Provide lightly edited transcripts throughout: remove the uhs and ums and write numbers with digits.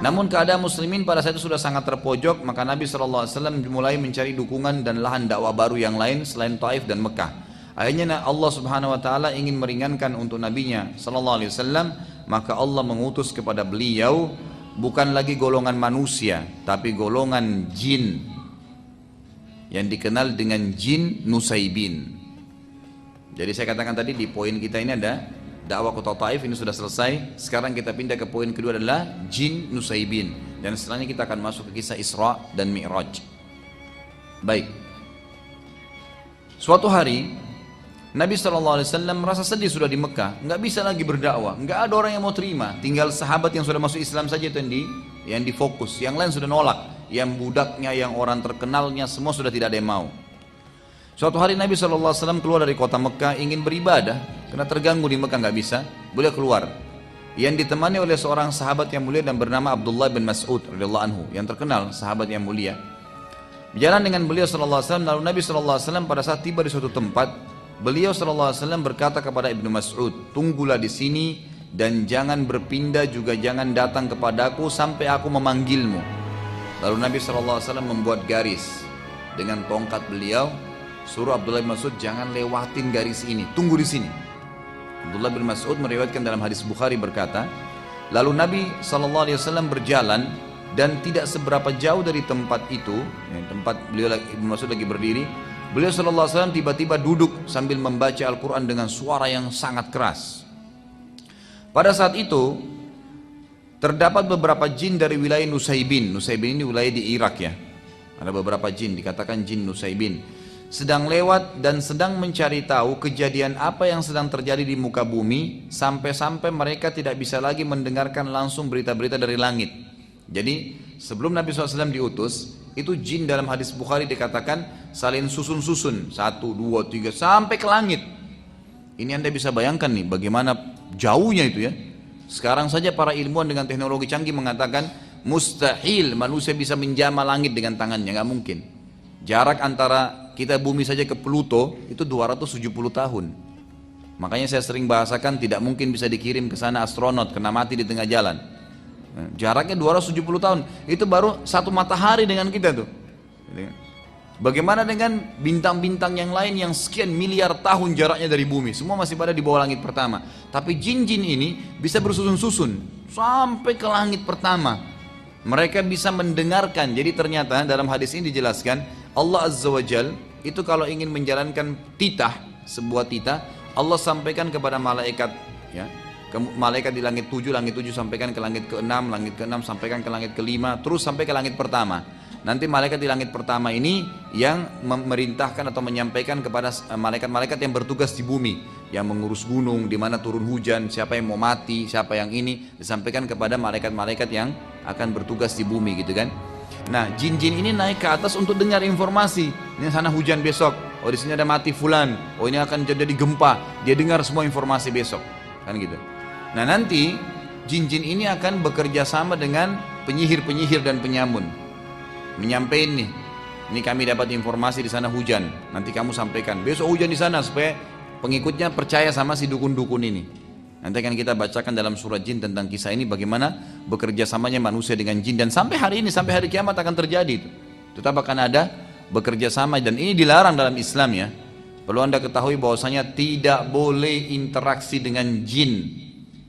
Namun keadaan muslimin pada saat itu sudah sangat terpojok, maka Nabi SAW mulai mencari dukungan dan lahan dakwah baru yang lain selain Taif dan Mekah. Akhirnya Allah Subhanahu Wa Taala ingin meringankan untuk nabinya SAW, maka Allah mengutus kepada beliau bukan lagi golongan manusia, tapi golongan jin yang dikenal dengan jin Nusaybin. Jadi saya katakan tadi di poin kita ini ada dakwah kota Taif, ini sudah selesai. Sekarang kita pindah ke poin kedua adalah jin Nusaybin, dan setelahnya kita akan masuk ke kisah Isra dan Mi'raj. Baik. Suatu hari Nabi SAW merasa sedih sudah di Mekah, nggak bisa lagi berdakwah, nggak ada orang yang mau terima. Tinggal sahabat yang sudah masuk Islam saja itu yang difokus, yang lain sudah nolak, yang budaknya, yang orang terkenalnya, semua sudah tidak ada yang mau. Suatu hari Nabi SAW keluar dari kota Mekah ingin beribadah, karena terganggu di Mekah nggak bisa, beliau keluar. Yang ditemani oleh seorang sahabat yang mulia dan bernama Abdullah bin Mas'ud radhiyallahu anhu, yang terkenal sahabat yang mulia. Berjalan dengan beliau SAW, lalu Nabi SAW pada saat tiba di suatu tempat, beliau SAW berkata kepada Ibnu Mas'ud, tunggulah di sini dan jangan berpindah, juga jangan datang kepadaku sampai aku memanggilmu. Lalu Nabi SAW membuat garis dengan tongkat beliau, suruh Abdullah bin Mas'ud jangan lewatin garis ini, tunggu di sini. Abdullah bin Mas'ud meriwayatkan dalam hadis Bukhari berkata, lalu Nabi SAW berjalan dan tidak seberapa jauh dari tempat itu, tempat beliau Ibnu Mas'ud lagi berdiri, beliau SAW tiba-tiba duduk sambil membaca Al-Quran dengan suara yang sangat keras. Pada saat itu terdapat beberapa jin dari wilayah Nusaybin. Nusaybin ini wilayah di Irak ya. Ada beberapa jin, dikatakan jin Nusaybin, sedang lewat dan sedang mencari tahu kejadian apa yang sedang terjadi di muka bumi, sampai-sampai mereka tidak bisa lagi mendengarkan langsung berita-berita dari langit. Jadi sebelum Nabi SAW diutus, itu jin dalam hadis Bukhari dikatakan saling susun-susun, 1, 2, 3 sampai ke langit. Ini Anda bisa bayangkan nih bagaimana jauhnya itu ya. Sekarang saja para ilmuwan dengan teknologi canggih mengatakan mustahil manusia bisa menjamah langit dengan tangannya, nggak mungkin. Jarak antara kita bumi saja ke Pluto itu 270 tahun. Makanya saya sering bahasakan tidak mungkin bisa dikirim ke sana astronot kena mati di tengah jalan. Jaraknya 270 tahun. Itu baru satu matahari dengan kita tuh. Bagaimana dengan bintang-bintang yang lain yang sekian miliar tahun jaraknya dari bumi, semua masih pada di bawah langit pertama. Tapi jin-jin ini bisa bersusun-susun sampai ke langit pertama. Mereka bisa mendengarkan. Jadi ternyata dalam hadis ini dijelaskan Allah Azza wa Jal itu kalau ingin menjalankan titah, sebuah titah, Allah sampaikan kepada malaikat ya, malaikat di langit 7 sampaikan ke langit ke-6, langit ke-6 sampaikan ke langit ke-5, terus sampai ke langit pertama. Nanti malaikat di langit pertama ini yang memerintahkan atau menyampaikan kepada malaikat-malaikat yang bertugas di bumi, yang mengurus gunung, di mana turun hujan, siapa yang mau mati, siapa yang ini, disampaikan kepada malaikat-malaikat yang akan bertugas di bumi gitu kan. Nah, jin-jin ini naik ke atas untuk dengar informasi. Ini sana hujan besok. Oh, di sini ada mati fulan. Oh, ini akan jadi gempa. Dia dengar semua informasi besok. Kan gitu. Nah, nanti jin-jin ini akan bekerja sama dengan penyihir-penyihir dan penyamun. Menyampaikan nih. Ini kami dapat informasi di sana hujan. Nanti kamu sampaikan. Besok hujan di sana supaya pengikutnya percaya sama si dukun-dukun ini. Nanti akan kita bacakan dalam surah jin tentang kisah ini bagaimana bekerja samanya manusia dengan jin, dan sampai hari ini, sampai hari kiamat akan terjadi itu. Tetap akan ada bekerja sama, dan ini dilarang dalam Islam ya. Perlu Anda ketahui bahwasanya tidak boleh interaksi dengan jin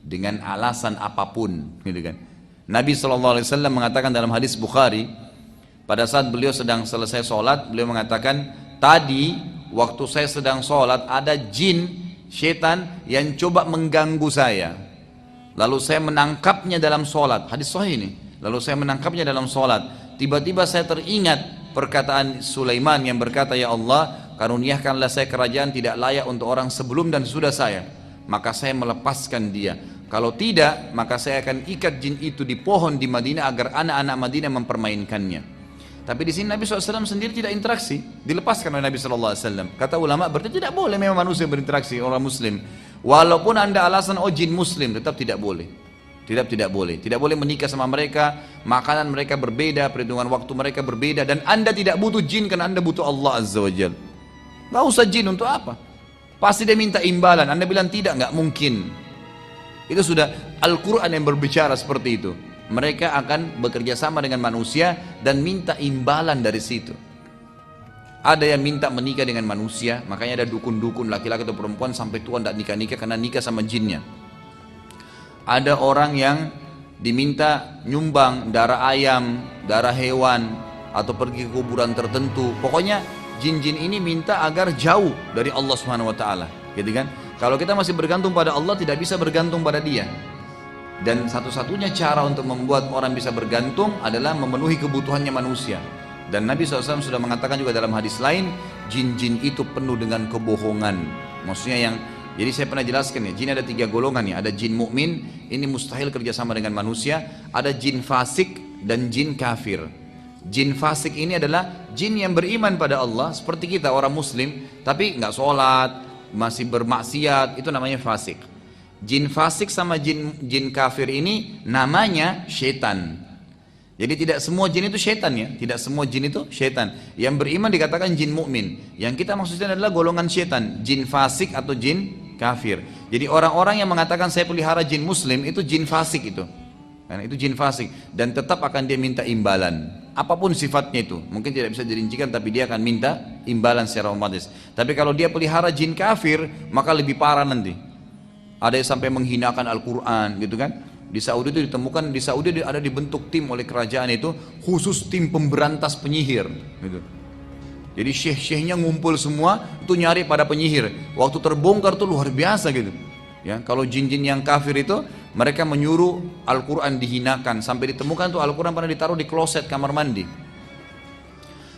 dengan alasan apapun, gitu kan. Nabi SAW mengatakan dalam hadis Bukhari, pada saat beliau sedang selesai sholat, beliau mengatakan, tadi waktu saya sedang sholat ada jin syaitan yang coba mengganggu saya, lalu saya menangkapnya dalam sholat. Hadis sahih ini. Lalu saya menangkapnya dalam sholat. Tiba-tiba saya teringat perkataan Sulaiman yang berkata, ya Allah, karuniakanlah saya kerajaan tidak layak untuk orang sebelum dan sudah saya, maka saya melepaskan dia. Kalau tidak, maka saya akan ikat jin itu di pohon di Madinah agar anak-anak Madinah mempermainkannya. Tapi di sini Nabi SAW sendiri tidak interaksi, dilepaskan oleh Nabi SAW. Kata ulama berarti tidak boleh memang manusia berinteraksi orang muslim. Walaupun anda alasan oh jin muslim, tetap tidak boleh. Tidak boleh. Tidak boleh menikah sama mereka, makanan mereka berbeda, perhitungan waktu mereka berbeda, dan anda tidak butuh jin karena anda butuh Allah Azza wa Jal. Gak usah jin untuk apa? Pasti dia minta imbalan. Anda bilang tidak, gak mungkin. Itu sudah Al-Quran yang berbicara seperti itu. mereka akan bekerja sama dengan manusia dan minta imbalan dari situ. Ada yang minta menikah dengan manusia, makanya ada dukun-dukun laki-laki atau perempuan sampai tua tidak nikah-nikah karena nikah sama jinnya. Ada orang yang diminta nyumbang darah ayam, darah hewan, atau pergi ke kuburan tertentu. Pokoknya jin-jin ini minta agar jauh dari Allah Subhanahu wa taala, gitu kan? Kalau kita masih bergantung pada Allah, tidak bisa bergantung pada dia. Dan satu-satunya cara untuk membuat orang bisa bergantung adalah memenuhi kebutuhannya manusia. Dan Nabi SAW sudah mengatakan juga dalam hadis lain, jin-jin itu penuh dengan kebohongan. Maksudnya jadi saya pernah jelaskan ya, jin ada 3 golongan ya. Ada jin mukmin, ini mustahil kerjasama dengan manusia. Ada jin fasik dan jin kafir. Jin fasik ini adalah jin yang beriman pada Allah seperti kita orang muslim, tapi nggak sholat, masih bermaksiat, itu namanya fasik. Jin fasik sama jin kafir ini namanya syaitan. Jadi tidak semua jin itu syaitan ya, tidak semua jin itu syaitan. Yang beriman dikatakan jin mukmin. Yang kita maksudnya adalah golongan syaitan, jin fasik atau jin kafir. Jadi orang-orang yang mengatakan saya pelihara jin muslim itu jin fasik itu. Karena itu jin fasik dan tetap akan dia minta imbalan. Apapun sifatnya itu, mungkin tidak bisa dirincikan tapi dia akan minta imbalan secara otomatis. Tapi kalau dia pelihara jin kafir, maka lebih parah nanti. Ada yang sampai menghinakan Al-Quran gitu kan. Di Saudi itu ditemukan, di Saudi ada dibentuk tim oleh kerajaan itu khusus tim pemberantas penyihir gitu. Jadi syekh-syekhnya ngumpul semua itu nyari pada penyihir. Waktu terbongkar tuh luar biasa gitu. Ya, kalau jin-jin yang kafir itu mereka menyuruh Al-Quran dihinakan sampai ditemukan tuh Al-Quran pernah ditaruh di kloset kamar mandi.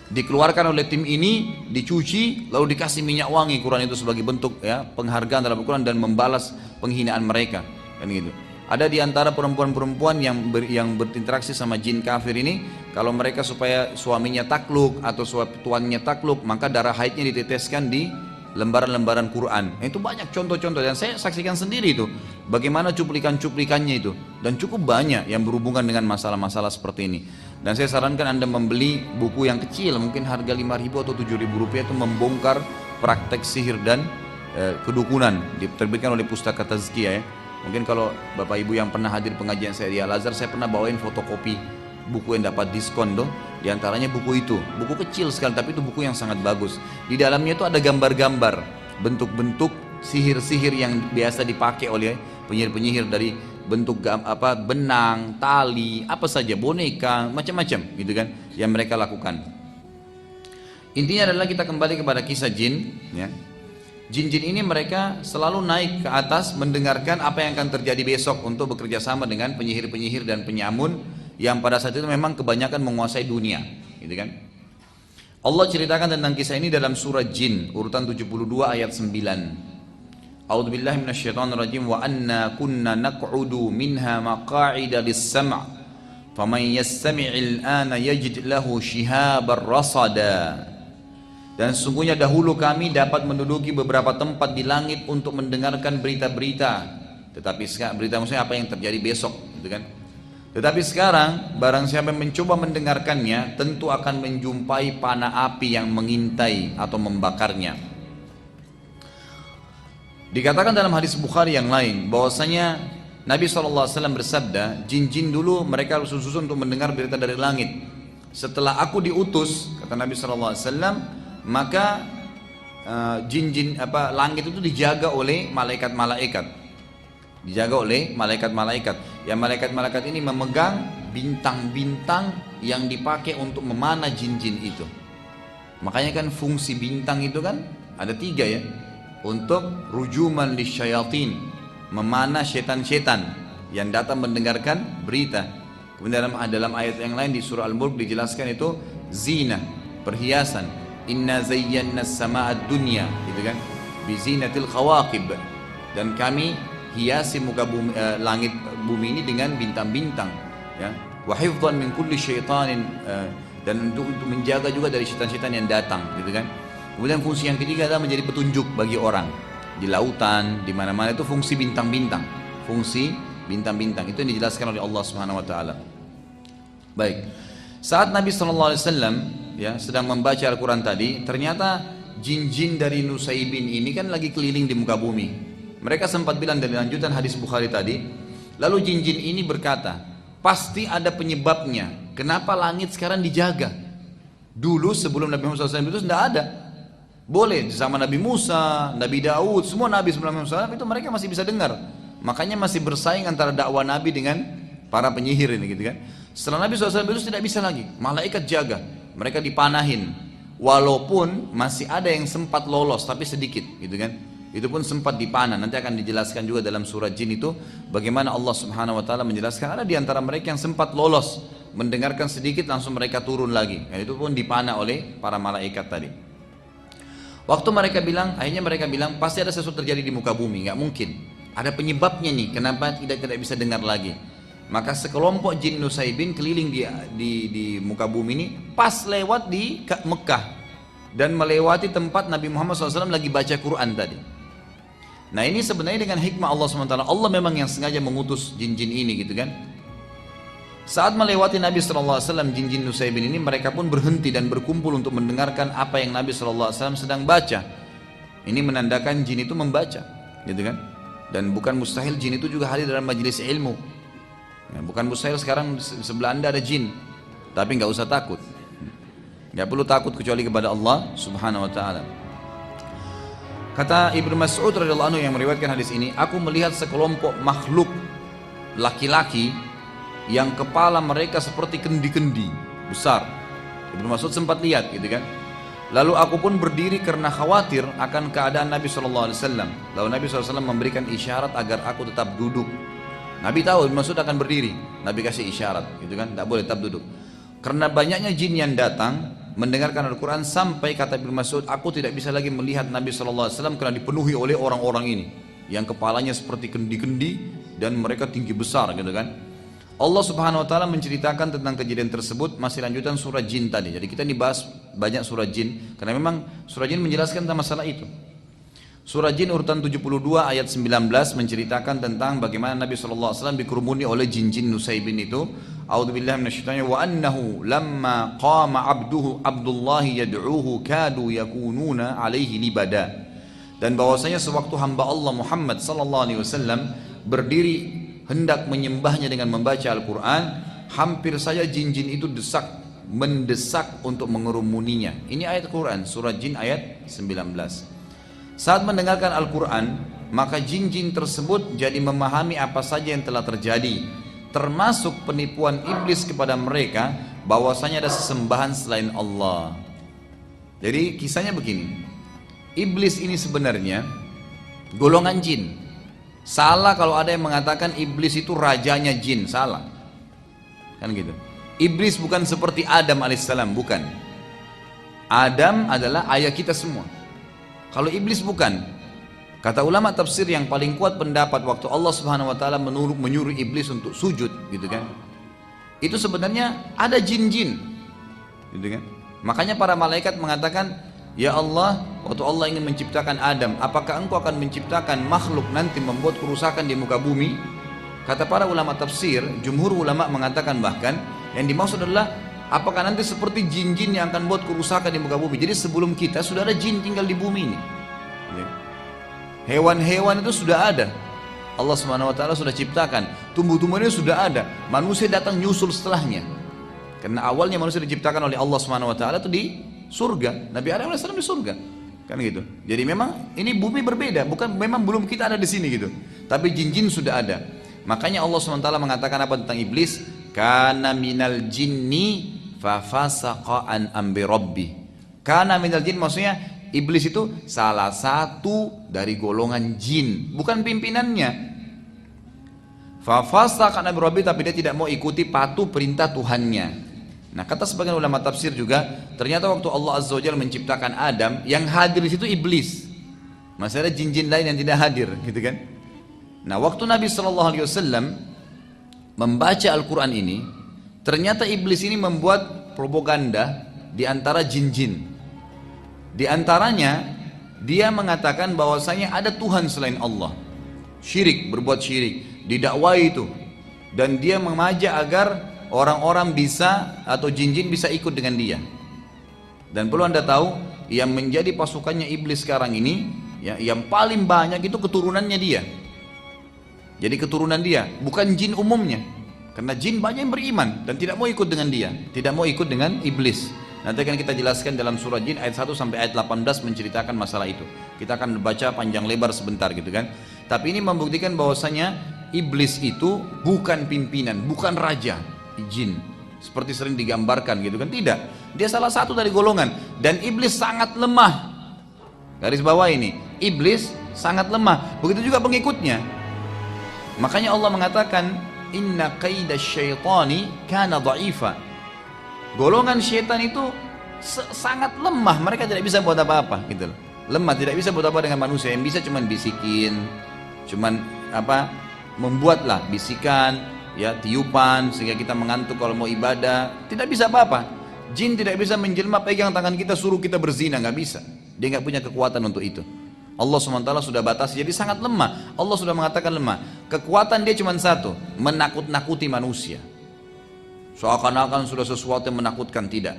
Dikeluarkan oleh tim ini, dicuci, lalu dikasih minyak wangi Quran itu sebagai bentuk ya penghargaan dalam Al-Quran dan membalas penghinaan mereka kan gitu. Ada di antara perempuan-perempuan yang berinteraksi sama jin kafir ini, kalau mereka supaya suaminya takluk atau tuannya takluk, maka darah haidnya diteteskan di lembaran-lembaran Quran. Itu banyak contoh-contoh dan saya saksikan sendiri itu. Bagaimana cuplikan-cuplikannya itu. Dan cukup banyak yang berhubungan dengan masalah-masalah seperti ini. Dan saya sarankan Anda membeli buku yang kecil, mungkin harga 5.000 atau 7.000 rupiah itu membongkar praktek sihir dan kedukunan. Diterbitkan oleh Pustaka Tazkiyah ya. Mungkin kalau Bapak Ibu yang pernah hadir pengajian saya di Al-Azhar, saya pernah bawain fotokopi buku yang dapat diskon tuh. Di antaranya buku itu, buku kecil sekali tapi itu buku yang sangat bagus. Di dalamnya itu ada gambar-gambar, bentuk-bentuk sihir-sihir yang biasa dipakai oleh penyihir-penyihir dari bentuk benang, tali, apa saja, boneka, macam-macam gitu kan yang mereka lakukan. Intinya adalah kita kembali kepada kisah jin ya. Jin-jin ini mereka selalu naik ke atas mendengarkan apa yang akan terjadi besok untuk bekerja sama dengan penyihir-penyihir dan penyamun yang pada saat itu memang kebanyakan menguasai dunia, gitu kan? Allah ceritakan tentang kisah ini dalam surah Jin urutan 72 ayat 9. A'udzubillahi minasyaitonirrajim wa anna kunna naq'udu minha maq'ida lis-sam' faman yastami'il ana yajid lahu shihabar rasada. Dan sesungguhnya dahulu kami dapat menduduki beberapa tempat di langit untuk mendengarkan berita-berita. Tetapi sekarang berita maksudnya apa yang terjadi besok, gitu kan? Tetapi sekarang barang siapa yang mencoba mendengarkannya tentu akan menjumpai panah api yang mengintai atau membakarnya. Dikatakan dalam hadis Bukhari yang lain bahwasanya Nabi SAW bersabda, jin-jin dulu mereka susun untuk mendengar berita dari langit. Setelah aku diutus, kata Nabi SAW, maka langit itu dijaga oleh malaikat-malaikat. Dijaga oleh malaikat-malaikat. Yang malaikat-malaikat ini memegang bintang-bintang yang dipakai untuk memanah jin-jin itu. Makanya kan fungsi bintang itu kan ada 3 ya. Untuk rujuman lisyayatin, memanah setan-setan yang datang mendengarkan berita. Kemudian dalam ayat yang lain di surah Al-Mulk dijelaskan itu zina, perhiasan. Inna zayyana as-sama'a ad-dunya, gitu kan? Bi zinatil khawaqib. Dan kami hiasi muka bumi, langit bumi ini dengan bintang-bintang, ya. Wa hifdhan min kulli syaitanin, dan untuk menjaga juga dari syaitan-syaitan yang datang, gitu kan? Kemudian fungsi yang ketiga adalah menjadi petunjuk bagi orang di lautan, di mana-mana itu fungsi bintang-bintang. Fungsi bintang-bintang itu yang dijelaskan oleh Allah Subhanahu wa taala. Baik. Saat Nabi sallallahu alaihi wasallam ya sedang membaca Al-Quran tadi, ternyata jin-jin dari Nusaybin ini kan lagi keliling di muka bumi. Mereka sempat bilang dari lanjutan hadis Bukhari tadi, lalu jin-jin ini berkata, pasti ada penyebabnya. Kenapa langit sekarang dijaga? Dulu sebelum Nabi Muhammad SAW itu tidak ada. Boleh sama Nabi Musa, Nabi Daud, semua Nabi sebelum Nabi Muhammad SAW itu mereka masih bisa dengar. Makanya masih bersaing antara dakwah Nabi dengan para penyihir ini gitu kan. Setelah Nabi SAW itu tidak bisa lagi, malaikat jaga, mereka dipanahin. Walaupun masih ada yang sempat lolos tapi sedikit gitu kan. Itu pun sempat dipanah. Nanti akan dijelaskan juga dalam surah Jin itu bagaimana Allah Subhanahu wa taala menjelaskan ada di antara mereka yang sempat lolos, mendengarkan sedikit langsung mereka turun lagi. Dan itu pun dipanah oleh para malaikat tadi. Waktu mereka bilang, akhirnya mereka bilang pasti ada sesuatu terjadi di muka bumi, nggak mungkin. Ada penyebabnya nih, kenapa tidak bisa dengar lagi. Maka sekelompok jin Nusaybin keliling di muka bumi ini, pas lewat di Mekah dan melewati tempat Nabi Muhammad SAW lagi baca Quran tadi. Nah ini sebenarnya dengan hikmah Allah SWT, Allah memang yang sengaja mengutus jin-jin ini gitu kan. Saat melewati Nabi SAW, jin-jin Nusaybin ini mereka pun berhenti dan berkumpul untuk mendengarkan apa yang Nabi SAW sedang baca. Ini menandakan jin itu membaca, gitu kan? Dan bukan mustahil jin itu juga hadir dalam majelis ilmu. Ya, bukan mustahil sekarang sebelah anda ada jin, tapi nggak usah takut. Nggak perlu takut kecuali kepada Allah Subhanahu Wa Taala. Kata Ibnu Mas'ud radhiyallahu anhu yang meriwayatkan hadis ini, aku melihat sekelompok makhluk laki-laki yang kepala mereka seperti kendi-kendi besar. Ibnu Mas'ud sempat lihat gitu kan. Lalu aku pun berdiri karena khawatir akan keadaan Nabi SAW. Lalu Nabi SAW memberikan isyarat agar aku tetap duduk. Nabi tahu Ibnu Mas'ud akan berdiri. Nabi kasih isyarat gitu kan, tak boleh tetap duduk. Karena banyaknya jin yang datang mendengarkan Al-Quran sampai kata Ibnu Mas'ud, aku tidak bisa lagi melihat Nabi SAW karena dipenuhi oleh orang-orang ini yang kepalanya seperti kendi-kendi dan mereka tinggi besar gitu kan. Allah Subhanahu Wa Taala menceritakan tentang kejadian tersebut, masih lanjutan surah Jin tadi. Jadi kita dibahas banyak surah Jin karena memang surah Jin menjelaskan tentang masalah itu. Surah Jin urutan 72 ayat 19 menceritakan tentang bagaimana Nabi SAW dikerumuni oleh jin-jin Nusaybin itu. A'udzubillahi minasyaitonir wa annahu lamma qama Abdullah yad'uhu kadu yakununa alaihi libada. Dan bahwasanya sewaktu hamba Allah Muhammad SAW berdiri hendak menyembahnya dengan membaca Al-Quran, hampir saja jin-jin itu mendesak untuk mengerumuninya. Ini ayat Quran, surah Jin ayat 19. Saat mendengarkan Al-Quran, maka jin-jin tersebut jadi memahami apa saja yang telah terjadi, termasuk penipuan iblis kepada mereka bahwasanya ada sesembahan selain Allah. Jadi kisahnya begini, iblis ini sebenarnya golongan jin. Salah kalau ada yang mengatakan iblis itu rajanya jin, salah. Kan gitu. Iblis bukan seperti Adam alaihissalam, bukan. Adam adalah ayah kita semua. Kalau iblis bukan. Kata ulama tafsir yang paling kuat pendapat waktu Allah Subhanahu Wa Taala menyuruh iblis untuk sujud, gitu kan? Itu sebenarnya ada jin-jin, gitu kan? Makanya para malaikat mengatakan, ya Allah, waktu Allah ingin menciptakan Adam, apakah engkau akan menciptakan makhluk nanti membuat kerusakan di muka bumi? Kata para ulama tafsir, jumhur ulama mengatakan bahkan yang dimaksud adalah apakah nanti seperti jin-jin yang akan buat kerusakan di muka bumi. Jadi sebelum kita sudah ada jin tinggal di bumi ini. Hewan-hewan itu sudah ada. Allah Subhanahu Wa Taala sudah ciptakan. Tumbuh-tumbuhannya sudah ada. Manusia datang nyusul setelahnya. Karena awalnya manusia diciptakan oleh Allah Subhanahu Wa Taala itu di surga, Nabi Adam AS di surga, kan gitu. Jadi memang ini bumi berbeda, bukan memang belum kita ada di sini gitu. Tapi jin-jin sudah ada. Makanya Allah SWT mengatakan apa tentang iblis? Kana minal jinni fafasaqa an amri rabbi. Kana minal jin maksudnya iblis itu salah satu dari golongan jin, bukan pimpinannya. Fafasaqa an amri rabbi, tapi dia tidak mau ikuti patuh perintah Tuhannya. Nah kata sebagian ulama tafsir juga, ternyata waktu Allah Azza wa Jalla menciptakan Adam, yang hadir di situ iblis. Masih ada jin-jin lain yang tidak hadir, gitu kan? Nah waktu Nabi SAW membaca Al-Quran ini, ternyata iblis ini membuat propaganda di antara jin-jin. Di antaranya dia mengatakan bahwasanya ada Tuhan selain Allah. Syirik, berbuat syirik, didakwai itu. Dan dia mengajak agar orang-orang bisa atau jin-jin bisa ikut dengan dia. Dan perlu anda tahu, yang menjadi pasukannya iblis sekarang ini, ya, yang paling banyak itu keturunannya dia. Jadi keturunan dia, bukan jin umumnya. Karena jin banyak yang beriman dan tidak mau ikut dengan dia, tidak mau ikut dengan iblis. Nanti akan kita jelaskan dalam surah Jin ayat 1 sampai ayat 18 menceritakan masalah itu. Kita akan baca panjang lebar sebentar gitu kan. Tapi ini membuktikan bahwasanya iblis itu bukan pimpinan, bukan raja jin. Seperti sering digambarkan gitu kan. Tidak. Dia salah satu dari golongan. Dan iblis sangat lemah. Garis bawah ini. Iblis sangat lemah. Begitu juga pengikutnya. Makanya Allah mengatakan, inna kaidash syaitani kana dha'ifa. Golongan syaitan itu sangat lemah, mereka tidak bisa buat apa-apa gitu loh. Lemah, tidak bisa buat apa dengan manusia. Yang bisa cuman bisikin, cuman apa, membuatlah bisikan, ya tiupan sehingga kita mengantuk kalau mau ibadah. Tidak bisa apa-apa. Jin tidak bisa menjelma pegang tangan kita suruh kita berzina, nggak bisa. Dia nggak punya kekuatan untuk itu. Allah SWT sudah batasi, jadi sangat lemah. Allah sudah mengatakan lemah. Kekuatan dia cuma satu, menakut-nakuti manusia. Seakan-akan sudah sesuatu yang menakutkan, tidak.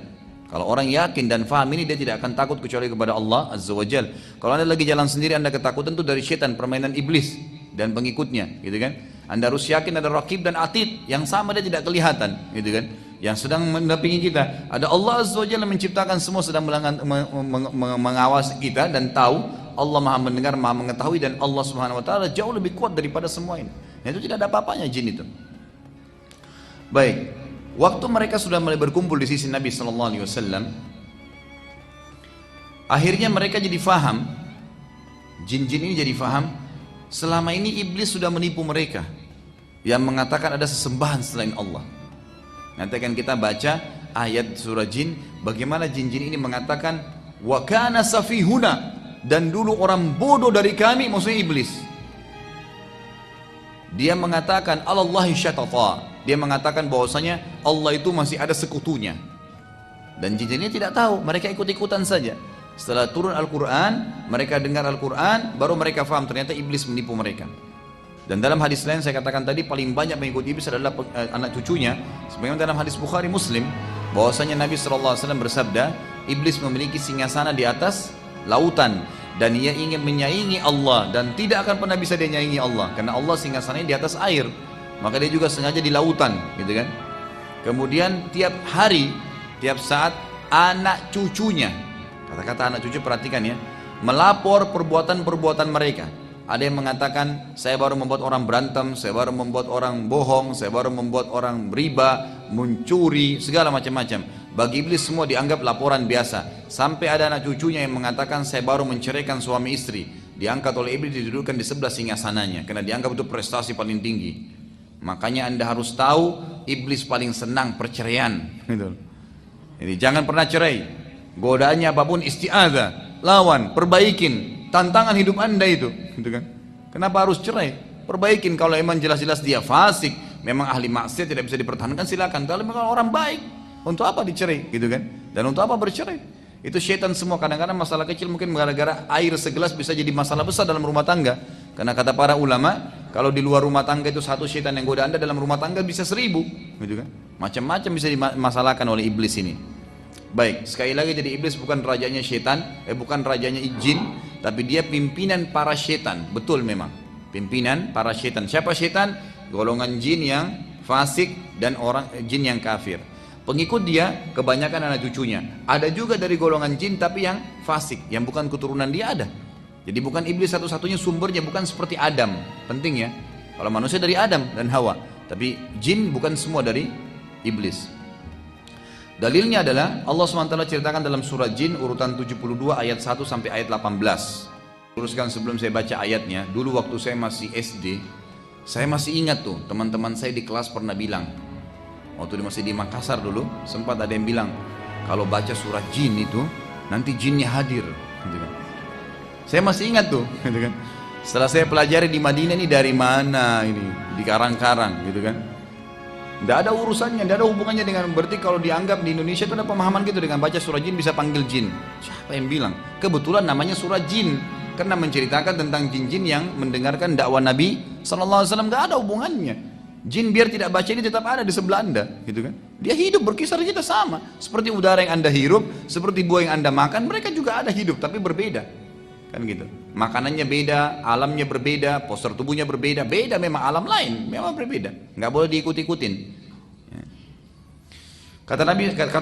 Kalau orang yakin dan faham ini, dia tidak akan takut kecuali kepada Allah Azza wa Jal. Kalau anda lagi jalan sendiri, anda ketakutan itu dari syaitan, permainan iblis dan pengikutnya, gitu kan. Anda harus yakin ada Raqib dan Atid yang sama, dia tidak kelihatan, gitu kan. Yang sedang mendampingi kita. Ada Allah Azza wa Jalla menciptakan semua, sedang mengawasi kita dan tahu. Allah maha mendengar, maha mengetahui, dan Allah Subhanahu wa ta'ala jauh lebih kuat daripada semua ini. Dan itu tidak ada apa-apanya jin itu. Baik. Waktu mereka sudah mulai berkumpul di sisi Nabi SAW, akhirnya mereka jadi faham, jin-jin ini jadi faham, selama ini iblis sudah menipu mereka, yang mengatakan ada sesembahan selain Allah. Nanti akan kita baca ayat surah Jin, bagaimana jin-jin ini mengatakan, wa kana safihuna, dan dulu orang bodoh dari kami, maksudnya iblis. Dia mengatakan Allahi syatata. Dia mengatakan bahwasanya Allah itu masih ada sekutunya. Dan jin-jin ini tidak tahu, mereka ikut-ikutan saja. Setelah turun Al-Quran, mereka dengar Al-Quran, baru mereka faham ternyata iblis menipu mereka. Dan dalam hadis lain saya katakan tadi, paling banyak mengikuti iblis adalah anak cucunya. Sebagaimana dalam hadis Bukhari Muslim, bahwasanya Nabi SAW bersabda, iblis memiliki singgasana di atas lautan, dan ia ingin menyaingi Allah, dan tidak akan pernah bisa dia nyaingi Allah, karena Allah singgasananya di atas air. Maka dia juga sengaja di lautan, gitu kan. Kemudian tiap hari, tiap saat anak cucunya, kata-kata anak cucu perhatikan ya, melapor perbuatan-perbuatan mereka. Ada yang mengatakan, saya baru membuat orang berantem, saya baru membuat orang bohong, saya baru membuat orang riba, mencuri, segala macam-macam. Bagi iblis semua dianggap laporan biasa. Sampai ada anak cucunya yang mengatakan, saya baru menceraikan suami istri. Diangkat oleh iblis, didudukkan di sebelah singgasananya, karena dianggap itu prestasi paling tinggi. Makanya anda harus tahu, iblis paling senang perceraian. Jadi jangan pernah cerai. Godaannya apapun, isti'adzah, lawan, perbaikin. Tantangan hidup anda itu, gitu kan? Kenapa harus cerai? Perbaikin. Kalau emang jelas-jelas dia fasik, memang ahli maksiat, tidak bisa dipertahankan, silakan. Kalau memang orang baik, untuk apa dicerai, gitu kan? Dan untuk apa bercerai? Itu syaitan semua. Kadang-kadang masalah kecil mungkin gara-gara air segelas bisa jadi masalah besar dalam rumah tangga. Karena kata para ulama, kalau di luar rumah tangga itu satu syaitan yang goda anda, dalam rumah tangga bisa 1000, gitu kan? Macam-macam bisa dimasalahkan oleh iblis ini. Baik, sekali lagi, jadi iblis bukan rajanya syaitan, bukan rajanya jin, tapi dia pimpinan para syaitan. Betul memang, pimpinan para syaitan. Siapa syaitan? Golongan jin yang fasik dan orang jin yang kafir. Pengikut dia kebanyakan anak cucunya. Ada juga dari golongan jin tapi yang fasik, yang bukan keturunan dia ada. Jadi bukan iblis satu-satunya sumbernya, bukan seperti Adam. Penting ya, kalau manusia dari Adam dan Hawa, tapi jin bukan semua dari iblis. Dalilnya adalah Allah SWT ceritakan dalam surah Jin urutan 72 ayat 1 sampai ayat 18. Teruskan sebelum saya baca ayatnya, dulu waktu saya masih SD, saya masih ingat tuh teman-teman saya di kelas pernah bilang, waktu masih di Makassar dulu, sempat ada yang bilang, kalau baca surah Jin itu nanti jinnya hadir, gitu kan. Saya masih ingat tuh, gitu kan. Setelah saya pelajari di Madinah, ini dari mana ini, di Karang-Karang, gitu kan. Tidak ada urusannya, tidak ada hubungannya dengan, berarti kalau dianggap di Indonesia itu ada pemahaman gitu, dengan baca surah Jin bisa panggil jin. Siapa yang bilang? Kebetulan namanya surah Jin, karena menceritakan tentang jin-jin yang mendengarkan dakwah Nabi SAW. Tidak ada hubungannya. Jin biar tidak baca ini tetap ada di sebelah anda, gitu kan. Dia hidup berkisar kita sama, seperti udara yang anda hirup, seperti buah yang anda makan, mereka juga ada hidup tapi berbeda, kan gitu. Makanannya beda, alamnya berbeda, postur tubuhnya berbeda, beda memang, alam lain memang berbeda, nggak boleh diikut-ikutin. Kata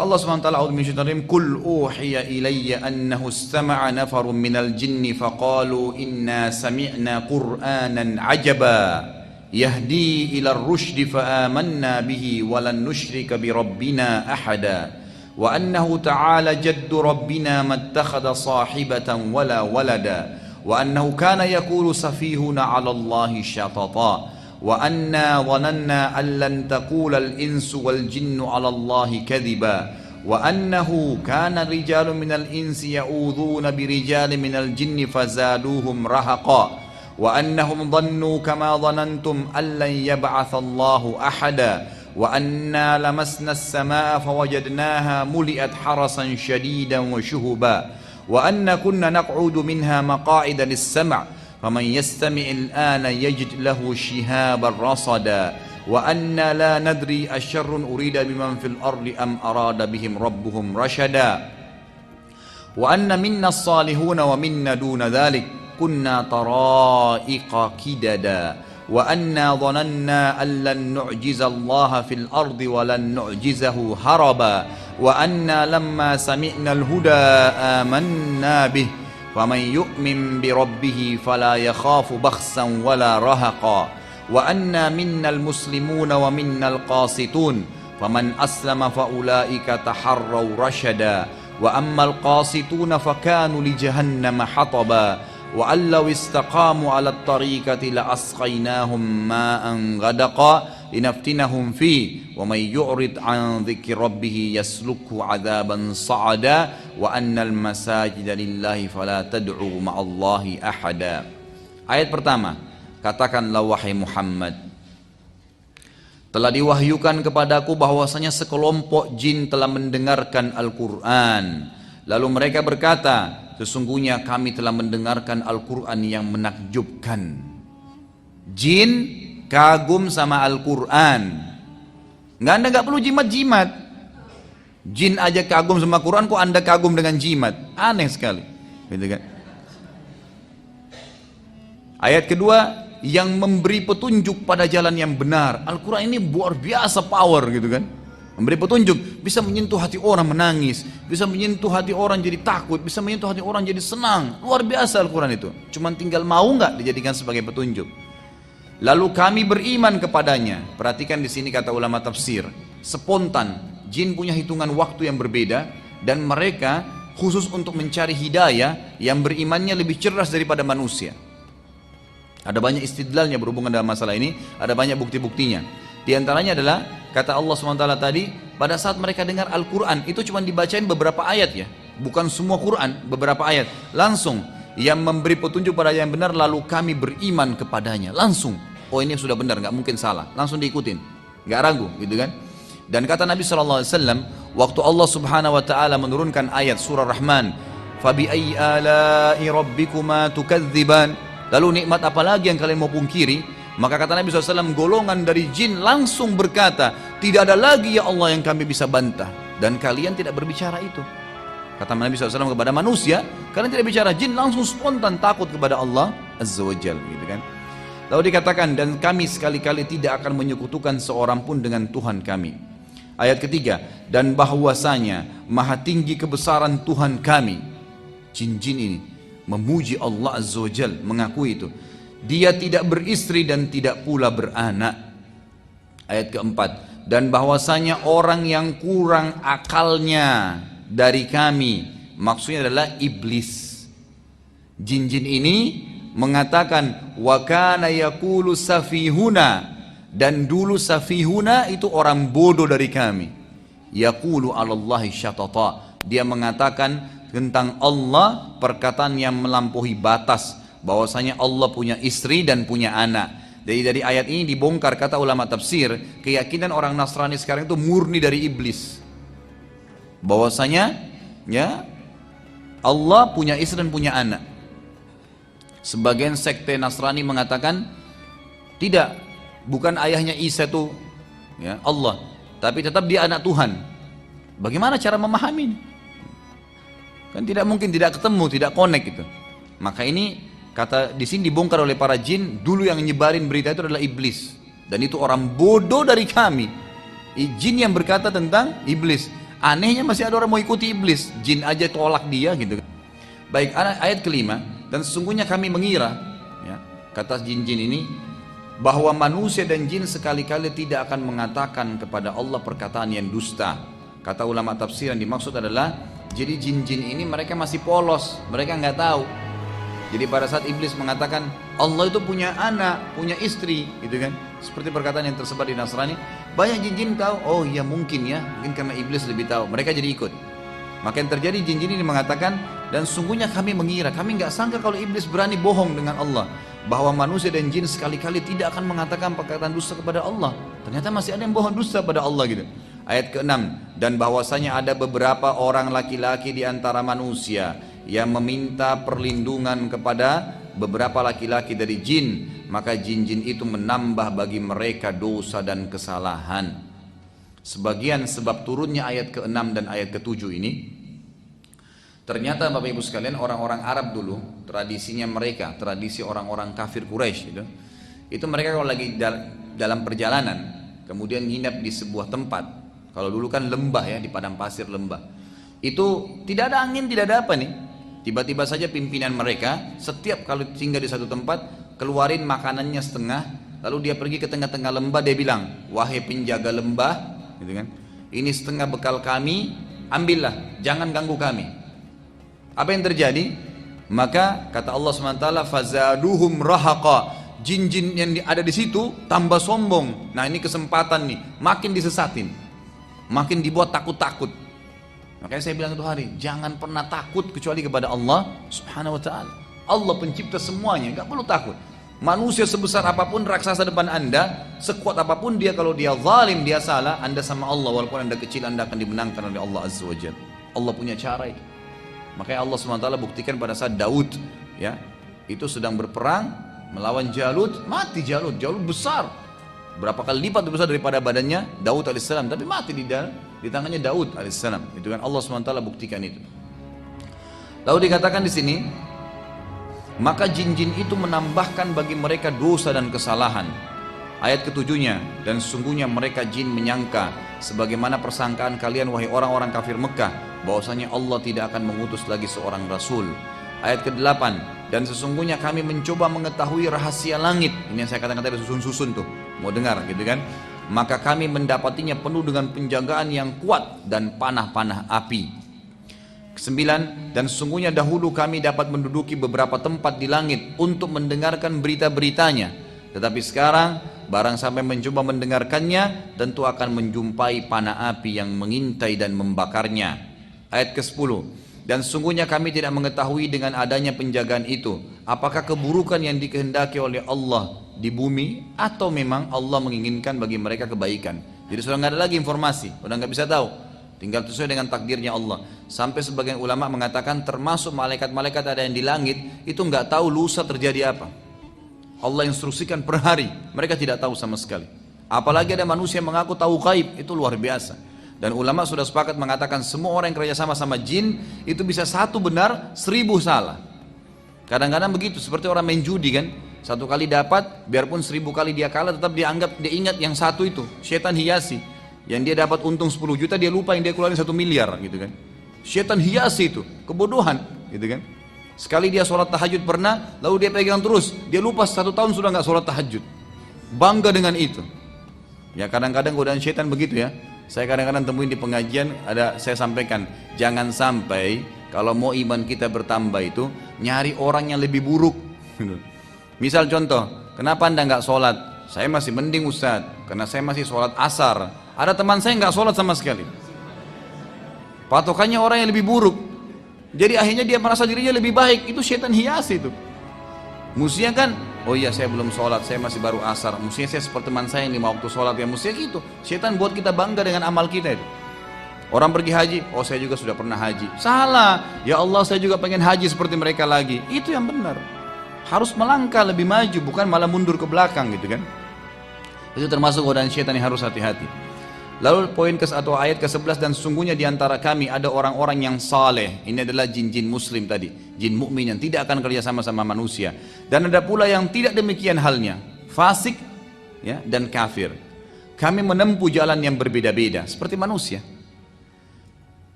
Allah SWT, a'udzu minasyaitonir rajim, "Qul uhiya ilayya annahu istama'a nafarun minal jinni faqalu inna sami'na qur'anan 'ajaba yahdi ila ar-rusydi fa amanna bihi wa lan nusyrika bi rabbina ahada wa annahu ta'ala jaddu rabbina mattakhadha sahibatan wala walada wa annahu kana yaqulu safihuna 'ala Allahi syatata wa anna dhananna an lan taqula al-insu wal jinnu 'ala Allahi kadhiba wa annahu kana rijalun minal insi ya'udhuna bi rijalin minal jinni fazaduhum rahaqa wa annahum dhannu kama dhanantum an lan yab'atha Allahu ahada wa anna lamasna as-samaa'a fawajadnaha muli'at harasan shadidan wa shuhuba wa anna kunna naq'udu minha maqa'ida lis-sam' فمن يستمع الآن يجد له شهابا رصدا وأنا لا ندري أشر أريد بمن في الأرض أم أراد بهم ربهم رشدا وأن منا الصالحون ومنا دون ذلك كنا طرائق كددا وأنا ظننا أن لن نعجز الله في الأرض ولن نعجزه هربا وأنا لما سمعنا الهدى آمنا به فمن يؤمن بربه فلا يخاف بخسا ولا رهقا وأنا منا المسلمون ومنا القاسطون فمن أسلم فأولئك تحروا رشدا وأما القاسطون فكانوا لجهنم حطبا وأن لو استقاموا على الطريقة لأسقيناهم ماء غدقا لنفتنهم فيه ومن يعرض عن ذكر ربه يسلكه عذابا صعدا وأن المساجد لله فلا تدعوا مع الله أحدا. Ayat pertama, katakanlah wahai Muhammad, telah diwahyukan kepadaku bahwasanya sekelompok jin telah mendengarkan Al-Quran. Lalu mereka berkata, sesungguhnya kami telah mendengarkan Al-Quran yang menakjubkan. Jin kagum sama Al-Quran. Anda nggak perlu jimat-jimat. Jin aja kagum sama Quran, kok Anda kagum dengan jimat? Aneh sekali, gitu kan? Ayat kedua, yang memberi petunjuk pada jalan yang benar. Al-Quran ini luar biasa power, gitu kan? Memberi petunjuk, bisa menyentuh hati orang menangis, bisa menyentuh hati orang jadi takut, bisa menyentuh hati orang jadi senang. Luar biasa Al-Quran itu. Cuman tinggal mau nggak dijadikan sebagai petunjuk. Lalu kami beriman kepadanya. Perhatikan di sini kata ulama tafsir, spontan. Jin punya hitungan waktu yang berbeda dan mereka khusus untuk mencari hidayah yang berimannya lebih cerdas daripada manusia. Ada banyak istidlalnya berhubungan dengan masalah ini, ada banyak bukti-buktinya. Di antaranya adalah kata Allah SWT tadi, pada saat mereka dengar Al-Quran itu cuma dibacain beberapa ayat ya, bukan semua Quran, beberapa ayat. Langsung yang memberi petunjuk pada yang benar, lalu kami beriman kepadanya. Langsung, oh ini sudah benar, nggak mungkin salah. Langsung diikutin, nggak ragu, gitu kan? Dan kata Nabi SAW, waktu Allah Subhanahu Wa Taala menurunkan ayat surah Rahman, "Fabi'ayyi ala'i rabbikuma tukadziban?" Lalu nikmat apa lagi yang kalian mau pungkiri? Maka kata Nabi SAW, golongan dari jin langsung berkata, tidak ada lagi ya Allah yang kami bisa bantah. Dan kalian tidak berbicara itu. Kata Nabi SAW kepada manusia, kalian tidak bicara. Jin langsung spontan takut kepada Allah Azza wa Jal, gitu kan? Lalu dikatakan, dan kami sekali-kali tidak akan menyekutukan seorang pun dengan Tuhan kami. Ayat ketiga, dan bahwasanya maha tinggi kebesaran Tuhan kami. Jin-jin ini memuji Allah Azza wa Jal, mengakui itu. Dia tidak beristri dan tidak pula beranak. Ayat keempat, dan bahwasanya orang yang kurang akalnya dari kami, maksudnya adalah iblis. Jin-jin ini mengatakan, wa kana yaqulu safihuna, dan dulu safihuna itu orang bodoh dari kami. Yaqulu 'alallahi syatata, dia mengatakan tentang Allah perkataan yang melampaui batas, bahwasanya Allah punya istri dan punya anak. Jadi dari ayat ini dibongkar, kata ulama tafsir, keyakinan orang Nasrani sekarang itu murni dari iblis. Bahwasanya ya Allah punya istri dan punya anak. Sebagian sekte Nasrani mengatakan tidak, bukan ayahnya Isa itu ya Allah, tapi tetap dia anak Tuhan. Bagaimana cara memahami ini? Kan tidak mungkin, tidak ketemu, tidak connect gitu. Maka ini kata di sini dibongkar oleh para jin, dulu yang nyebarin berita itu adalah iblis, dan itu orang bodoh dari kami. Jin yang berkata tentang iblis. Anehnya masih ada orang mau ikuti iblis. Jin aja tolak dia gitu. Baik, ayat kelima. Dan sesungguhnya kami mengira, ya, kata jin-jin ini, bahwa manusia dan jin sekali-kali tidak akan mengatakan kepada Allah perkataan yang dusta. Kata ulama tafsir yang dimaksud adalah, jadi jin-jin ini mereka masih polos, mereka nggak tahu. Jadi pada saat iblis mengatakan Allah itu punya anak, punya istri, gitu kan? Seperti perkataan yang tersebar di Nasrani, banyak jin-jin tahu. Oh iya mungkin ya, mungkin karena iblis lebih tahu. Mereka jadi ikut. Maka yang terjadi jin-jin ini mengatakan, dan sungguhnya kami mengira, kami nggak sangka kalau iblis berani bohong dengan Allah, bahwa manusia dan jin sekali-kali tidak akan mengatakan perkataan dusta kepada Allah. Ternyata masih ada yang bohong dusta pada Allah gitu. Ayat ke-6, dan bahwasanya ada beberapa orang laki-laki di antara manusia yang meminta perlindungan kepada beberapa laki-laki dari jin, maka jin-jin itu menambah bagi mereka dosa dan kesalahan. Sebagian sebab turunnya ayat ke-6 dan ayat ke-7 ini, ternyata Bapak Ibu sekalian, orang-orang Arab dulu, tradisinya mereka, tradisi orang-orang kafir Quraisy itu mereka kalau lagi dalam perjalanan, kemudian nginap di sebuah tempat, kalau dulu kan lembah ya, di padang pasir lembah, itu tidak ada angin, tidak ada apa nih, tiba-tiba saja pimpinan mereka, setiap kali singgah di satu tempat, keluarin makanannya setengah, lalu dia pergi ke tengah-tengah lembah, dia bilang, wahai penjaga lembah, gitu kan, ini setengah bekal kami, ambillah, jangan ganggu kami. Apa yang terjadi? Maka kata Allah SWT, fazaduhum rahaqa, jin-jin yang ada di situ tambah sombong. Nah ini kesempatan nih, makin disesatin, makin dibuat takut-takut. Makanya saya bilang itu hari, jangan pernah takut kecuali kepada Allah Subhanahu Wa Taala. Allah pencipta semuanya, nggak perlu takut. Manusia sebesar apapun, raksasa depan anda, sekuat apapun dia, kalau dia zalim, dia salah, anda sama Allah, walaupun anda kecil, anda akan dimenangkan oleh Allah Azza wa Jalla. Allah punya cara itu. Makanya Allah SWT buktikan pada saat Daud, ya, itu sedang berperang melawan Jalut, mati Jalut besar, berapa kali lipat lebih besar daripada badannya Daud alaihissalam, tapi mati di tangannya Daud alaihissalam. Itu kan Allah SWT buktikan itu. Lalu dikatakan di sini, maka jin-jin itu menambahkan bagi mereka dosa dan kesalahan. Ayat ketujuhnya, dan sesungguhnya mereka jin menyangka sebagaimana persangkaan kalian wahai orang-orang kafir Mekah, bahwasanya Allah tidak akan mengutus lagi seorang rasul. Ayat ke-8, dan sesungguhnya kami mencoba mengetahui rahasia langit. Ini yang saya katakan tadi, susun-susun tuh, mau dengar gitu kan. Maka kami mendapatinya penuh dengan penjagaan yang kuat dan panah-panah api. 9, dan sesungguhnya dahulu kami dapat menduduki beberapa tempat di langit untuk mendengarkan berita-beritanya. Tetapi sekarang barang sampai mencoba mendengarkannya, tentu akan menjumpai panah api yang mengintai dan membakarnya. Ayat ke-10, dan sesungguhnya kami tidak mengetahui dengan adanya penjagaan itu, apakah keburukan yang dikehendaki oleh Allah di bumi, atau memang Allah menginginkan bagi mereka kebaikan. Jadi sudah nggak ada lagi informasi, sudah nggak bisa tahu, tinggal sesuai dengan takdirnya Allah. Sampai sebagian ulama mengatakan termasuk malaikat-malaikat ada yang di langit, itu nggak tahu lusa terjadi apa. Allah instruksikan per hari, mereka tidak tahu sama sekali. Apalagi ada manusia yang mengaku tahu gaib, itu luar biasa. Dan ulama sudah sepakat mengatakan semua orang yang kerja sama jin itu bisa satu benar, 1000 salah. Kadang-kadang begitu, seperti orang main judi kan, satu kali dapat, biarpun 1000 kali dia kalah, tetap dia ingat yang satu itu. Syaitan hiasi, yang dia dapat untung 10 juta, dia lupa yang dia keluarin 1 miliar gitu kan. Syaitan hiasi itu, kebodohan gitu kan. Sekali dia sholat tahajud pernah, lalu dia pegang terus, dia lupa 1 tahun sudah nggak sholat tahajud, bangga dengan itu. Ya kadang-kadang godaan syaitan begitu ya. Saya kadang-kadang temuin di pengajian, saya sampaikan, jangan sampai kalau mau iman kita bertambah itu nyari orang yang lebih buruk. Misal contoh, kenapa anda nggak sholat? Saya masih mending Ustaz, karena saya masih sholat asar. Ada teman saya nggak sholat sama sekali. Patokannya orang yang lebih buruk. Jadi akhirnya dia merasa dirinya lebih baik. Itu syaitan hiasi itu. Mestinya kan, oh iya saya belum sholat, saya masih baru asar, mestinya saya seperti teman saya yang 5 waktu sholat, ya mestinya gitu. Syaitan buat kita bangga dengan amal kita itu. Orang pergi haji, oh saya juga sudah pernah haji. Salah, ya Allah saya juga pengen haji seperti mereka lagi. Itu yang benar. Harus melangkah lebih maju, bukan malah mundur ke belakang gitu kan. Itu termasuk godaan syaitan yang harus hati-hati. Lalu poin atau ayat ke-11, dan sesungguhnya diantara kami ada orang-orang yang saleh. Ini adalah jin-jin muslim tadi, jin mukmin yang tidak akan kerja sama manusia. Dan ada pula yang tidak demikian halnya, fasik ya, dan kafir. kami menempuh jalan yang berbeda-beda seperti manusia.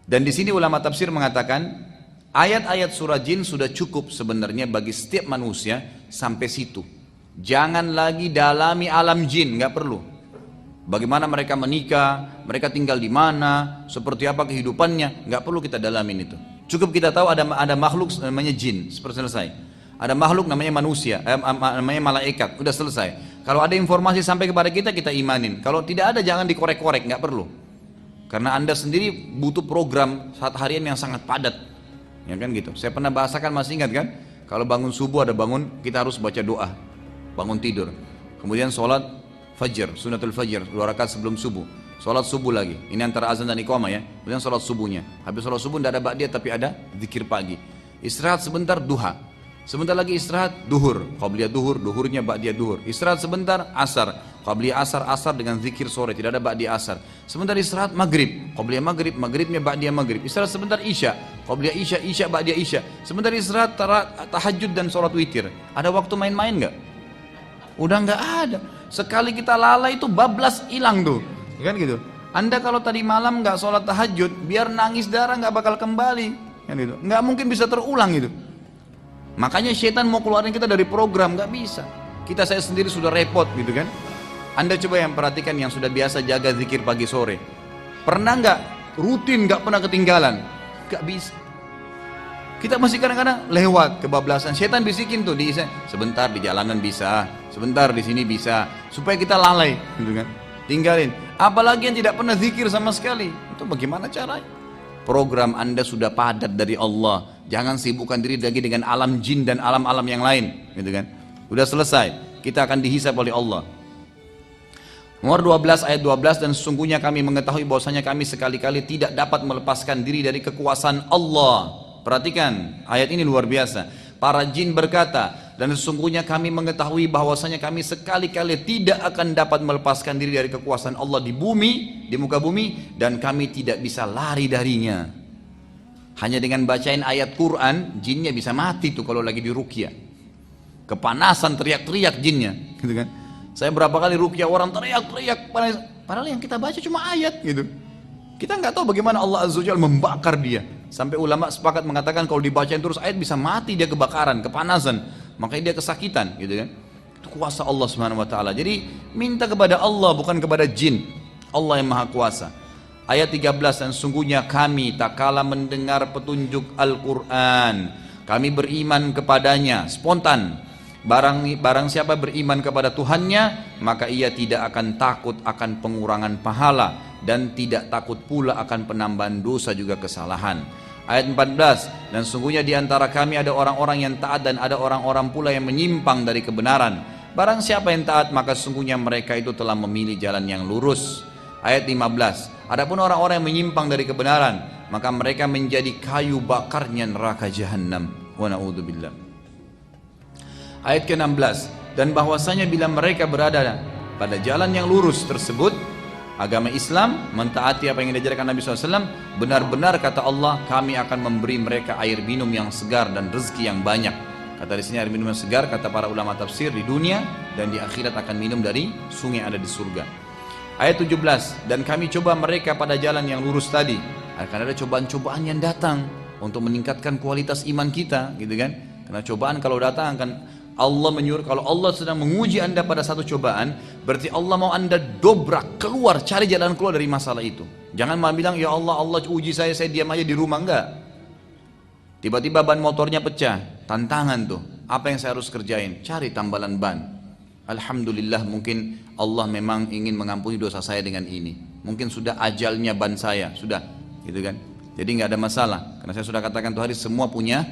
Dan di sini ulama tafsir mengatakan ayat-ayat surah jin sudah cukup sebenarnya bagi setiap manusia sampai situ. Jangan lagi dalami alam jin, nggak perlu. Bagaimana mereka menikah, mereka tinggal di mana, seperti apa kehidupannya, nggak perlu kita dalamin itu. Cukup kita tahu ada makhluk namanya jin, seperti selesai. Ada makhluk namanya manusia, namanya malaikat, udah selesai. Kalau ada informasi sampai kepada kita, kita imanin. Kalau tidak ada, jangan dikorek-korek, nggak perlu. Karena Anda sendiri butuh program saat harian yang sangat padat, ya kan gitu. Saya pernah bahasakan, masih ingat kan? Kalau bangun subuh ada bangun, kita harus baca doa, bangun tidur. Kemudian sholat fajr, sunatul fajr, 2 rakaat sebelum subuh. Sholat subuh lagi, ini antara azan dan iqamah ya. Kemudian sholat subuhnya. Habis sholat subuh tidak ada ba'diyah tapi ada zikir pagi. Istirahat sebentar, duha. Sebentar lagi istirahat, duhur, qabliyah duhur, duhurnya ba'diyah duhur. Istirahat sebentar, asar, qabliyah asar, asar dengan zikir sore, tidak ada ba'diyah asar. Sebentar istirahat, maghrib, qabliyah maghrib, maghribnya ba'diyah maghrib. Istirahat sebentar, isya, qabliyah isya, isya ba'diyah isya. Sebentar istirahat, tahajud dan sholat witir. Ada waktu main-main nggak? Udah nggak ada. Sekali kita lalai itu bablas hilang tuh, kan gitu. Anda kalau tadi malam nggak sholat tahajud, biar nangis darah nggak bakal kembali, kan gitu. Nggak mungkin bisa terulang gitu. Makanya syaitan mau keluarin kita dari program, nggak bisa. Saya sendiri sudah repot gitu kan. Anda coba yang perhatikan yang sudah biasa jaga zikir pagi sore. Pernah nggak rutin nggak pernah ketinggalan? Nggak bisa. Kita masih kadang-kadang lewat kebablasan. Syaitan bisikin tuh sebentar di jalanan bisa, sebentar di sini bisa, supaya kita lalai, gitu kan? Tinggalin. Apalagi yang tidak pernah zikir sama sekali. Itu bagaimana caranya? Program Anda sudah padat dari Allah. Jangan sibukkan diri lagi dengan alam jin dan alam-alam yang lain, gitu kan? Udah selesai. Kita akan dihisab oleh Allah. Nomor 12 ayat 12, dan sesungguhnya kami mengetahui bahwasanya kami sekali-kali tidak dapat melepaskan diri dari kekuasaan Allah. Perhatikan, ayat ini luar biasa. Para jin berkata, dan sesungguhnya kami mengetahui bahwasanya kami sekali-kali tidak akan dapat melepaskan diri dari kekuasaan Allah di bumi, di muka bumi, dan kami tidak bisa lari darinya. Hanya dengan bacain ayat Quran, jinnya bisa mati tuh kalau lagi di ruqyah. Kepanasan teriak-teriak jinnya, gitu kan? Saya berapa kali ruqyah orang teriak-teriak, padahal yang kita baca cuma ayat gitu. Kita nggak tahu bagaimana Allah Azza wa Jalla membakar dia. Sampai ulama sepakat mengatakan kalau dibacain terus ayat bisa mati dia kebakaran, kepanasan, makanya dia kesakitan, gitu kan? Itu kuasa Allah Subhanahu wa taala. Jadi minta kepada Allah bukan kepada jin. Allah yang Maha Kuasa. Ayat 13, dan sungguhnya kami tak kala mendengar petunjuk Al-Quran, kami beriman kepadanya spontan. Barang siapa beriman kepada Tuhannya, maka ia tidak akan takut akan pengurangan pahala, dan tidak takut pula akan penambahan dosa juga kesalahan. Ayat 14, dan sungguhnya di antara kami ada orang-orang yang taat dan ada orang-orang pula yang menyimpang dari kebenaran. Barang siapa yang taat, maka sungguhnya mereka itu telah memilih jalan yang lurus. Ayat 15, adapun orang-orang yang menyimpang dari kebenaran, maka mereka menjadi kayu bakarnya neraka jahanam. Wa na'udzubillah. Ayat ke-16, dan bahwasanya bila mereka berada pada jalan yang lurus tersebut, agama Islam, mentaati apa yang diajarkan Nabi SAW, benar-benar kata Allah, kami akan memberi mereka air minum yang segar dan rezeki yang banyak. Kata di sini air minum yang segar, kata para ulama tafsir, di dunia dan di akhirat akan minum dari sungai yang ada di surga. Ayat 17, dan kami coba mereka pada jalan yang lurus tadi. Akan ada cobaan-cobaan yang datang untuk meningkatkan kualitas iman kita, gitu kan? Karena cobaan kalau datang akan Allah menyuruh, kalau Allah sedang menguji Anda pada satu cobaan, berarti Allah mau Anda dobrak, keluar, cari jalan keluar dari masalah itu. Jangan malah bilang, ya Allah, Allah uji saya diam aja di rumah. Enggak. Tiba-tiba ban motornya pecah, tantangan tuh. Apa yang saya harus kerjain? Cari tambalan ban. Alhamdulillah, mungkin Allah memang ingin mengampuni dosa saya dengan ini. Mungkin sudah ajalnya ban saya, sudah, gitu kan? Jadi nggak ada masalah, karena saya sudah katakan tuh hari semua punya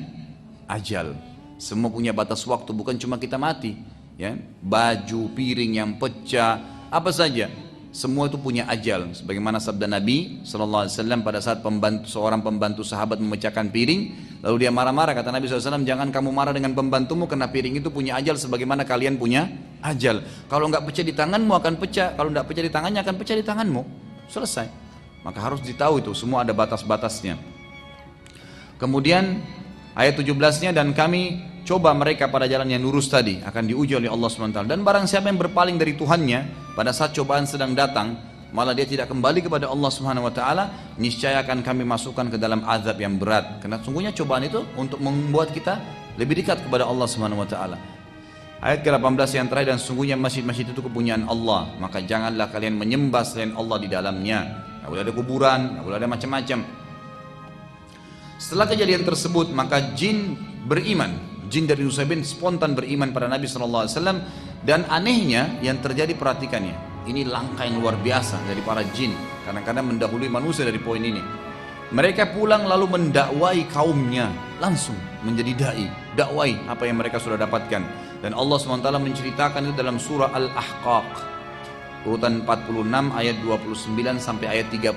ajal, semua punya batas waktu, bukan cuma kita mati, ya. Baju, piring yang pecah, apa saja, semua itu punya ajal. Sebagaimana sabda Nabi SAW pada saat seorang pembantu sahabat memecahkan piring, lalu dia marah-marah, kata Nabi SAW, jangan kamu marah dengan pembantumu karena piring itu punya ajal sebagaimana kalian punya ajal. Kalau nggak pecah di tanganmu akan pecah, kalau nggak pecah di tangannya akan pecah di tanganmu. Selesai. Maka harus ditahu itu, semua ada batas-batasnya. Kemudian ayat 17-nya, dan kami coba mereka pada jalan yang lurus tadi akan diuji oleh Allah SWT. Dan barang siapa yang berpaling dari Tuhannya pada saat cobaan sedang datang, malah dia tidak kembali kepada Allah SWT, niscaya akan kami masukkan ke dalam azab yang berat. Karena sungguhnya cobaan itu untuk membuat kita lebih dekat kepada Allah SWT. Ayat ke-18 yang terakhir, dan sungguhnya masjid-masjid itu kepunyaan Allah, maka janganlah kalian menyembah selain Allah di dalamnya. Nggak boleh ada kuburan, nggak boleh ada macam-macam. Setelah kejadian tersebut, maka jin beriman. Jin dari Nusaybin spontan beriman pada Nabi SAW. Dan anehnya yang terjadi, perhatikannya, ini langkah yang luar biasa dari para jin, kadang-kadang mendahului manusia dari poin ini. Mereka pulang lalu mendakwai kaumnya, langsung menjadi dai, dakwai apa yang mereka sudah dapatkan. Dan Allah SWT menceritakan itu dalam surah Al-Ahqaq urutan 46 ayat 29 sampai ayat 31.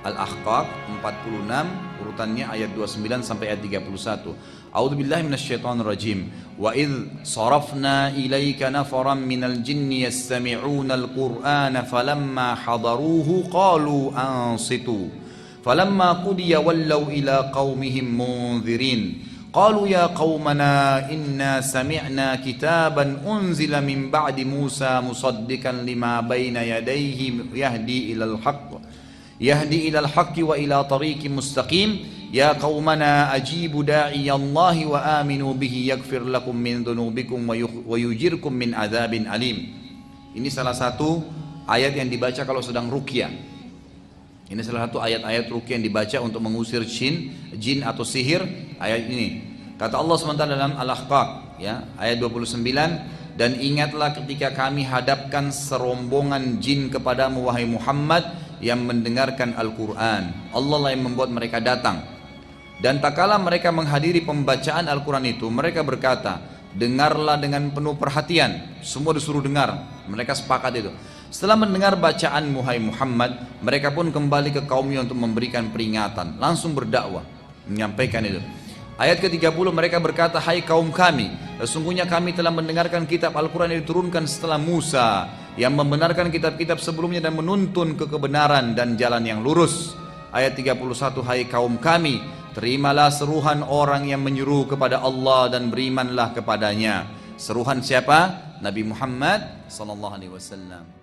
Al-Ahqaq 46 urutannya ayat 29 sampai ayat 31. A'udzubillahi minasyaitonir rajim. Wa idz sarafna ilaika nafaran minal jinni yastami'una al-Qur'ana falamma hadaruhu qalu ansitu. Falamma qudiya wallaw ila qaumihim munzirin. قالوا يا قومنا إنا سمعنا كتابا أنزل من بعد موسى مصدقا لما بين يديه يهدي إلى الحق وإلى طريق مستقيم يا قومنا أجيبوا داعي الله وآمنوا به يغفر لكم من ذنوبكم ويجركم من عذاب أليم. Ini salah satu ayat yang dibaca kalau sedang ruqyah. Ini salah satu ayat-ayat ruqyah yang dibaca untuk mengusir jin atau sihir. Ayat ini kata Allah SWT dalam Al-Ahqaq ya, ayat 29, dan ingatlah ketika kami hadapkan serombongan jin kepadamu wahai Muhammad yang mendengarkan Al-Quran. Allah lah yang membuat mereka datang. Dan tak kala mereka menghadiri pembacaan Al-Quran itu, mereka berkata, dengarlah dengan penuh perhatian. Semua disuruh dengar, mereka sepakat itu. Setelah mendengar bacaan hai Muhammad, mereka pun kembali ke kaumnya untuk memberikan peringatan, langsung berdakwah, menyampaikan itu. Ayat ke-30 mereka berkata, hai kaum kami, sesungguhnya kami telah mendengarkan kitab Al-Quran yang diturunkan setelah Musa, yang membenarkan kitab-kitab sebelumnya dan menuntun ke kebenaran dan jalan yang lurus. Ayat 31, hai kaum kami, terimalah seruhan orang yang menyeru kepada Allah dan berimanlah kepadanya. Seruhan siapa? Nabi Muhammad sallallahu alaihi wasallam.